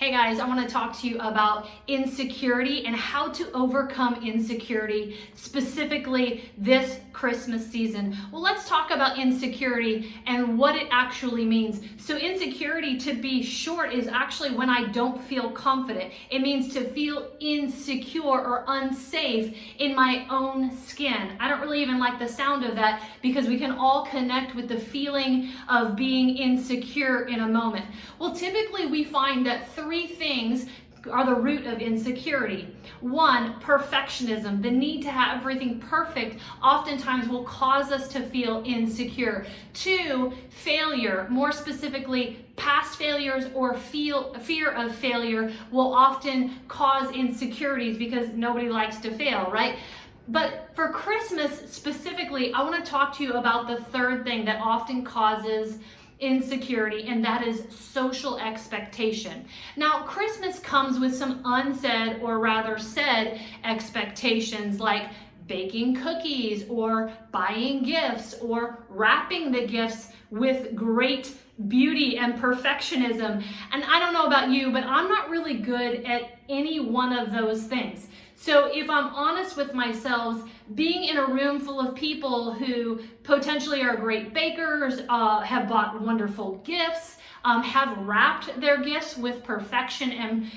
Hey guys, I want to talk to you about insecurity and how to overcome insecurity, specifically this Christmas season. Well, let's talk about insecurity and what it actually means. So insecurity, to be short, is actually when I don't feel confident. It means to feel insecure or unsafe in my own skin. I don't really even like the sound of that because we can all connect with the feeling of being insecure in a moment. Well, typically we find that three things are the root of insecurity. One, perfectionism. The need to have everything perfect oftentimes will cause us to feel insecure. Two, failure. More specifically, past failures or fear of failure will often cause insecurities because nobody likes to fail, right? But for Christmas specifically, I want to talk to you about the third thing that often causes insecurity, and that is social expectation. Now, Christmas comes with some unsaid, or rather said, expectations like baking cookies or buying gifts or wrapping the gifts with great beauty and perfectionism. And I don't know about you, but I'm not really good at any one of those things. So if I'm honest with myself, being in a room full of people who potentially are great bakers, have bought wonderful gifts, have wrapped their gifts with perfection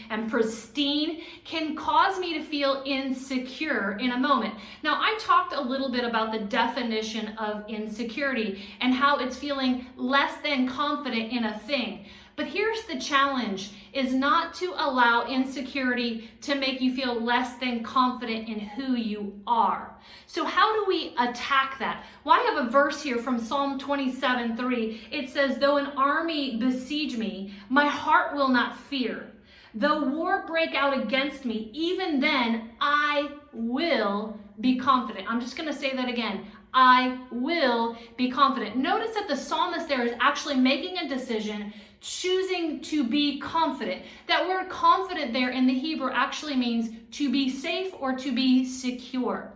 and pristine, can cause me to feel insecure in a moment. Now, I talked a little bit about the definition of insecurity and how it's feeling less than confident in a thing. But here's the challenge, is not to allow insecurity to make you feel less than confident in who you are. So how do we attack that? Well, I have a verse here from Psalm 27:3. It says, "Though an army besiege me, my heart will not fear. Though war break out against me, even then I will be confident." I'm just going to say that again. I will be confident. Notice that the psalmist there is actually making a decision, choosing to be confident. That word confident there in the Hebrew actually means to be safe or to be secure.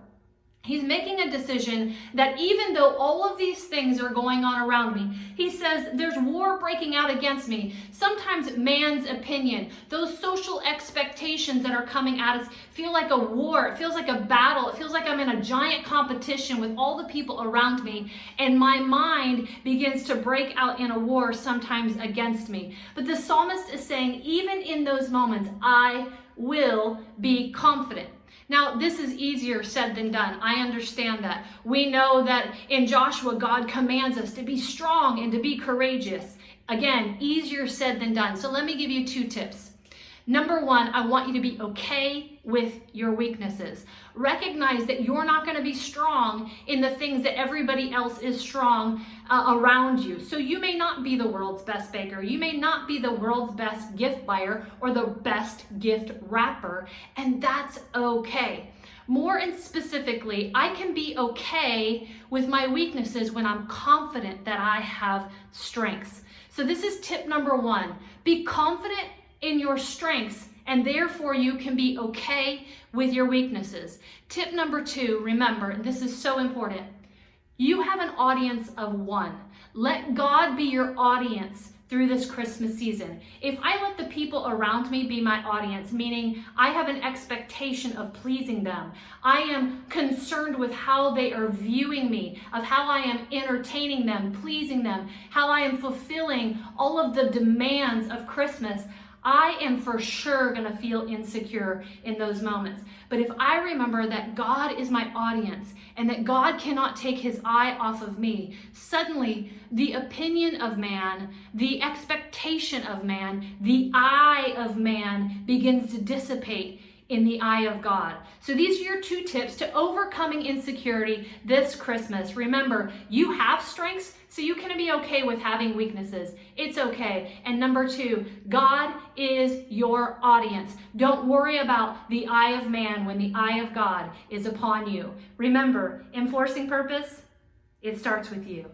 He's making a decision that even though all of these things are going on around me, he says there's war breaking out against me. Sometimes man's opinion, those social expectations that are coming at us feel like a war. It feels like a battle. It feels like I'm in a giant competition with all the people around me, and my mind begins to break out in a war sometimes against me. But the psalmist is saying, even in those moments, I will be confident. Now, this is easier said than done. I understand that. We know that in Joshua, God commands us to be strong and to be courageous. Again, easier said than done. So let me give you 2 tips. Number 1, I want you to be okay with your weaknesses. Recognize that you're not going to be strong in the things that everybody else is strong around you. So you may not be the world's best baker. You may not be the world's best gift buyer or the best gift wrapper, and that's okay. More and specifically, I can be okay with my weaknesses when I'm confident that I have strengths. So this is tip number 1. Be confident in your strengths, and therefore you can be okay with your weaknesses. Tip number 2, remember, and this is so important, you have an audience of 1. Let God be your audience through this Christmas season. If I let the people around me be my audience, meaning I have an expectation of pleasing them, I am concerned with how they are viewing me, of how I am entertaining them, pleasing them, how I am fulfilling all of the demands of Christmas, I am for sure going to feel insecure in those moments. But if I remember that God is my audience and that God cannot take his eye off of me, suddenly the opinion of man, the expectation of man, the eye of man begins to dissipate in the eye of God. So these are your 2 tips to overcoming insecurity this Christmas. Remember, you have strengths, so you can be okay with having weaknesses. It's okay. And number 2, God is your audience. Don't worry about the eye of man when the eye of God is upon you. Remember, enforcing purpose, it starts with you.